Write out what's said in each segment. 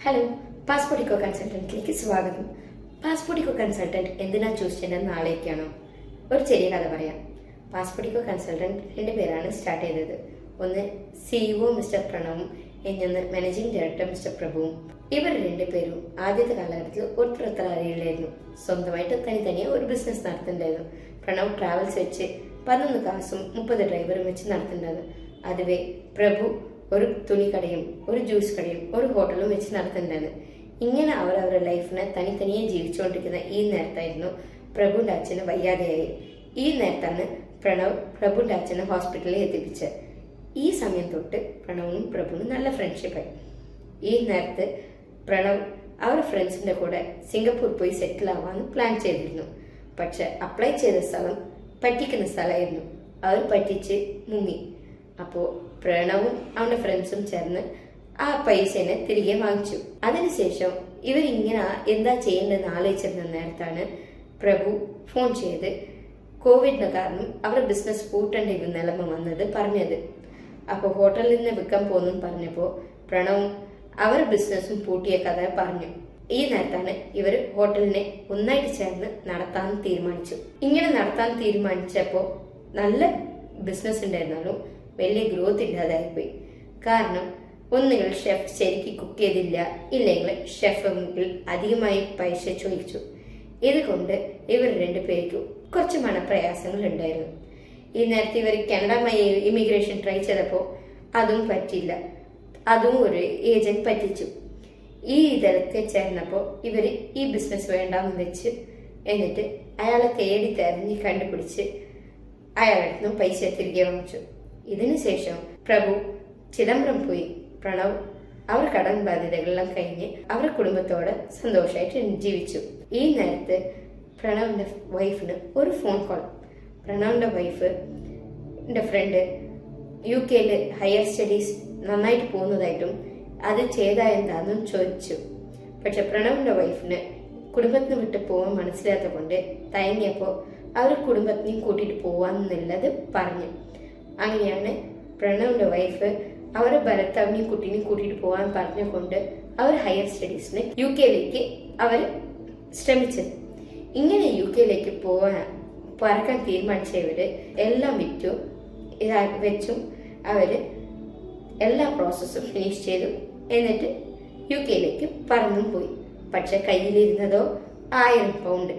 Hello, പാസ്പോർട്ടിക്കോ കൺസൾട്ടന്റിലേക്ക് സ്വാഗതം. പാസ്പോർട്ടിക്കോ consultant എന്തിനാ choose ചെയ്യുന്നത് നാളേക്കാണോ? ഒരു ചെറിയ കഥ പറയാം. പാസ്പോർട്ടിക്കോ കൺസൾട്ടന്റ് രണ്ട് പേരാണ് സ്റ്റാർട്ട് ചെയ്തത്. ഒന്ന് CEO മിസ്റ്റർ പ്രണവും, ഇന്നൊന്ന് മാനേജിംഗ് ഡയറക്ടർ മിസ്റ്റർ പ്രഭുവും. ഇവർ രണ്ടുപേരും ആദ്യത്തെ കാലഘട്ടത്തിൽ ഒട്ടൊത്ര അറിയില്ലായിരുന്നു. സ്വന്തമായിട്ട് തനിയെ ഒരു ബിസിനസ് നടത്തുന്നുണ്ടായിരുന്നു. പ്രണവ് ട്രാവൽസ് വെച്ച് 11 കാസും 30 ഡ്രൈവറും വെച്ച് നടത്തുന്നുണ്ടായിരുന്നു. അതുവേ പ്രഭു ഒരു തുണിക്കടയും ഒരു ജ്യൂസ് കടയും ഒരു ഹോട്ടലും വെച്ച് നടത്തുന്നുണ്ടായിരുന്നു. ഇങ്ങനെ അവരവരുടെ ലൈഫിനെ തനിയെ ജീവിച്ചുകൊണ്ടിരിക്കുന്ന ഈ നേരത്തായിരുന്നു പ്രഭുവിന്റെ അച്ഛന് വയ്യാതെയായി. ഈ നേരത്താണ് പ്രണവ് പ്രഭുവിന്റെ അച്ഛനെ ഹോസ്പിറ്റലിൽ എത്തിപ്പിച്ചത്. ഈ സമയം തൊട്ട് പ്രണവും പ്രഭുവിനും നല്ല ഫ്രണ്ട്ഷിപ്പായി. ഈ നേരത്ത് പ്രണവ് അവരുടെ ഫ്രണ്ട്സിന്റെ കൂടെ സിംഗപ്പൂർ പോയി സെറ്റിൽ ആവാന്ന് പ്ലാൻ ചെയ്തിരുന്നു. പക്ഷെ അപ്ലൈ ചെയ്ത സ്ഥലം പറ്റിക്കുന്ന സ്ഥലമായിരുന്നു. അവർ പറ്റിച്ച് മുങ്ങി. അപ്പോൾ പ്രണവും അവന്റെ ഫ്രണ്ട്സും ചേർന്ന് ആ പൈസനെ തിരികെ വാങ്ങിച്ചു. അതിനുശേഷം ഇവരിങ്ങനെ എന്താ ചെയ്യേണ്ടതെന്ന് ആലോചിച്ചിരുന്ന നേരത്താണ് പ്രഭു ഫോൺ ചെയ്ത് കോവിഡിന് കാരണം അവരുടെ ബിസിനസ് പൂട്ടേണ്ട ഒരു നിലമ വന്നത് പറഞ്ഞത്. അപ്പോൾ ഹോട്ടലിൽ നിന്ന് വിൽക്കാൻ പോകുന്നു പറഞ്ഞപ്പോൾ പ്രണവും അവർ ബിസിനസ്സും പൂട്ടിയ കഥ പറഞ്ഞു. ഈ നേരത്താണ് ഇവർ ഹോട്ടലിനെ ഒന്നായിട്ട് ചേർന്ന് നടത്താൻ തീരുമാനിച്ചു. ഇങ്ങനെ നടത്താൻ തീരുമാനിച്ചപ്പോൾ നല്ല ബിസിനസ് ഉണ്ടായിരുന്നാലും വലിയ ഗ്രോത്ത് ഇല്ലാതായിപ്പോയി. കാരണം ഒന്നുകിൽ ഷെഫ് ശരിക്ക് കുക്ക് ചെയ്തില്ല, ഇല്ലെങ്കിൽ ഷെഫ് അധികമായി പൈസ ചോദിച്ചു. ഇതുകൊണ്ട് ഇവർ രണ്ടുപേർക്കും കുറച്ച് മനപ്രയാസങ്ങൾ ഉണ്ടായിരുന്നു. ഈ നേരത്തെ ഇവർ കാനഡ ഇമിഗ്രേഷൻ ട്രൈ ചെയ്തപ്പോൾ അതും പറ്റില്ല. അതും ഒരു ഏജന്റ് പറ്റിച്ചു. ഈ ഇതിലൊക്കെ ചേർന്നപ്പോൾ ഇവർ ഈ ബിസിനസ് വേണ്ടാന്ന് വെച്ച് എന്നിട്ട് അയാളെ തേടി തെരഞ്ഞ് കണ്ടുപിടിച്ച് അയാളുടെ നിന്നും പൈസ തിരികെ വാങ്ങിച്ചു. ഇതിനുശേഷം പ്രഭു ചിദംബരം പോയി. പ്രണവ് അവർ കടൻ ബാധ്യതകളെല്ലാം കഴിഞ്ഞ് അവരുടെ കുടുംബത്തോടെ സന്തോഷമായിട്ട് ജീവിച്ചു. ഈ നേരത്ത് പ്രണവിന്റെ വൈഫിന് ഒരു ഫോൺ കോൾ. പ്രണവിന്റെ വൈഫിന്റെ ഫ്രണ്ട് UK ഹയർ സ്റ്റഡീസ് നന്നായിട്ട് പോകുന്നതായിട്ടും അത് ചെയ്താ എന്താന്നും ചോദിച്ചു. പക്ഷെ പ്രണവിന്റെ വൈഫിന് കുടുംബത്തിന് വിട്ട് പോകാൻ മനസ്സിലാത്ത കൊണ്ട് തയങ്ങിയപ്പോൾ അവർ കുടുംബത്തിനെയും കൂട്ടിയിട്ട് പോവാന്നുള്ളത് പറഞ്ഞു. അങ്ങനെയാണ് പ്രണവിന്റെ വൈഫ് അവരെ ഭർത്താവിനെയും കുട്ടീനെയും കൂട്ടിയിട്ട് പോകാൻ പറഞ്ഞുകൊണ്ട് അവർ ഹയർ സ്റ്റഡീസിന് UK അവർ ശ്രമിച്ചത്. ഇങ്ങനെ UK പറക്കാൻ തീരുമാനിച്ചവര് എല്ലാം വിറ്റു വെച്ചും അവര് എല്ലാ പ്രോസസ്സും ഫിനിഷ് ചെയ്തു. എന്നിട്ട് UK പറന്നും പോയി. പക്ഷെ കയ്യിലിരുന്നതോ 1000 പൗണ്ട്.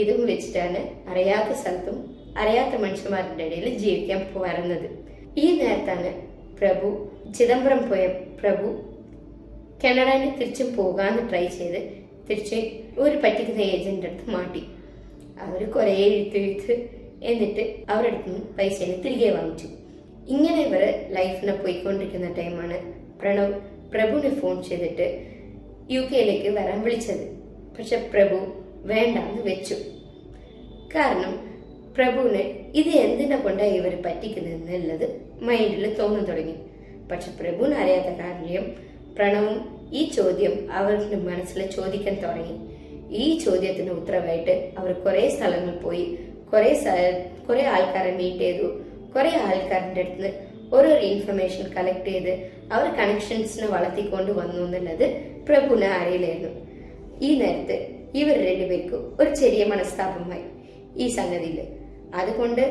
ഇതും വെച്ചിട്ടാണ് അറിയാത്ത സ്ഥലത്തും അറിയാത്ത മനുഷ്യന്മാരുടെ ഇടയിൽ ജീവിക്കാൻ വരുന്നത്. ഈ നേരത്താണ് പ്രഭു ചിദംബരം പോയ പ്രഭു കാനഡയിൽ തിരിച്ചും പോകാന്ന് ട്രൈ ചെയ്ത് തിരിച്ച് ഒരു പറ്റിക്കുന്ന ഏജന്റ് അടുത്ത് മാട്ടി. അവർ കുറെ എഴുത്ത് എന്നിട്ട് അവരുടെ അടുത്ത് നിന്ന് പൈസ തിരികെ വാങ്ങിച്ചു. ഇങ്ങനെ ഇവർ ലൈഫിനെ പോയിക്കൊണ്ടിരിക്കുന്ന ടൈമാണ് പ്രണവ് പ്രഭുവിനെ ഫോൺ ചെയ്തിട്ട് UK വരാൻ വിളിച്ചത്. പക്ഷെ പ്രഭു വേണ്ടാന്ന് വെച്ചു. കാരണം പ്രഭുവിന് ഇത് എന്തിനെ കൊണ്ടാണ് ഇവർ പറ്റിക്കുന്നതെന്നുള്ളത് മൈൻഡിൽ തോന്നാൻ തുടങ്ങി. പക്ഷെ പ്രഭുവിന് അറിയാത്ത കാര്യം പ്രണവും ഈ ചോദ്യം അവരുടെ മനസ്സിൽ ചോദിക്കാൻ തുടങ്ങി. ഈ ചോദ്യത്തിന് ഉത്തരവായിട്ട് അവർ കുറെ സ്ഥലങ്ങളിൽ പോയി കുറെ ആൾക്കാരെ മീറ്റ് ചെയ്തു. കുറെ ആൾക്കാരുടെ അടുത്ത് ഓരോ ഇൻഫർമേഷൻ കളക്ട് ചെയ്ത് അവർ കണക്ഷൻസിനെ വളർത്തിക്കൊണ്ട് വന്നു എന്നുള്ളത് പ്രഭുവിനെ അറിയില്ലായിരുന്നു. ഈ നേരത്ത് ഇവർ രണ്ടുപേർക്കും ഒരു ചെറിയ മനസ്താപമായി ഈ സംഗതിയില്. അതുകൊണ്ട്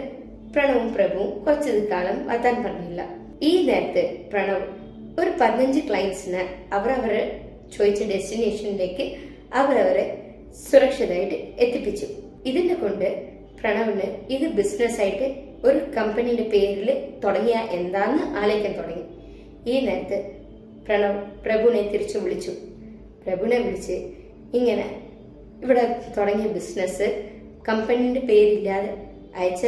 പ്രണവും പ്രഭുവും കുറച്ചു കാലം വർത്താൻ പറഞ്ഞില്ല. ഈ നേരത്ത് പ്രണവ് ഒരു 15 ക്ലയൻസിനെ അവരവരെ ചോദിച്ച ഡെസ്റ്റിനേഷനിലേക്ക് അവരവരെ സുരക്ഷിതമായിട്ട് എത്തിപ്പിച്ചു. ഇതിനെ കൊണ്ട് പ്രണവിന് ഇത് ബിസിനസ് ആയിട്ട് ഒരു കമ്പനിയുടെ പേരിൽ തുടങ്ങിയ എന്താന്ന് ആലോചിക്കാൻ തുടങ്ങി. ഈ നേരത്ത് പ്രണവ് പ്രഭുവിനെ തിരിച്ചു വിളിച്ചു. പ്രഭുവിനെ വിളിച്ച് ഇങ്ങനെ ഇവിടെ തുടങ്ങിയ ബിസിനസ് കമ്പനിയുടെ പേരില്ലാതെ അയച്ച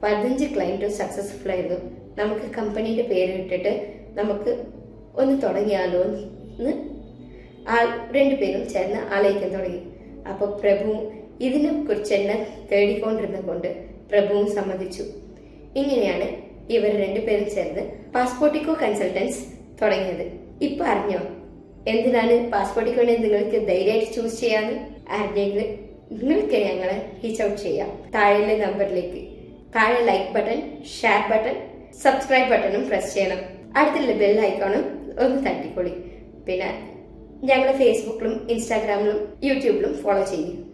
15 ക്ലയന്റും സക്സസ്ഫുൾ ആയിരുന്നു. നമുക്ക് കമ്പനിയുടെ പേര് ഇട്ടിട്ട് നമുക്ക് ഒന്ന് തുടങ്ങിയാലോ എന്ന് രണ്ടുപേരും ചേർന്ന് ആലോചിക്കാൻ തുടങ്ങി. അപ്പൊ പ്രഭു ഇതിനെ കുറിച്ച് എന്നെ തേടിക്കൊണ്ടിരുന്ന കൊണ്ട് പ്രഭുവും സമ്മതിച്ചു. ഇങ്ങനെയാണ് ഇവർ രണ്ടുപേരും ചേർന്ന് പാസ്പോർട്ടിക്കോ കൺസൾട്ടൻസ് തുടങ്ങിയത്. ഇപ്പൊ അറിഞ്ഞോ എന്തിനാണ് പാസ്പോർട്ടിക്കോനെ നിങ്ങൾക്ക് ധൈര്യമായിട്ട് ചൂസ് ചെയ്യാന്ന്? ആരുടെയെങ്കിലും നിങ്ങൾക്ക് ഞങ്ങളെ റീച്ച് ഔട്ട് ചെയ്യാം. താഴെ നമ്പറിലേക്ക് താഴെ like button, share button, subscribe ബട്ടണും പ്രസ് ചെയ്യണം. അടുത്തുള്ള ബെൽ ഐക്കോണും ഒന്ന് തട്ടിക്കൊള്ളി. പിന്നെ ഞങ്ങൾ ഫേസ്ബുക്കിലും ഇൻസ്റ്റാഗ്രാമിലും യൂട്യൂബിലും ഫോളോ ചെയ്യും.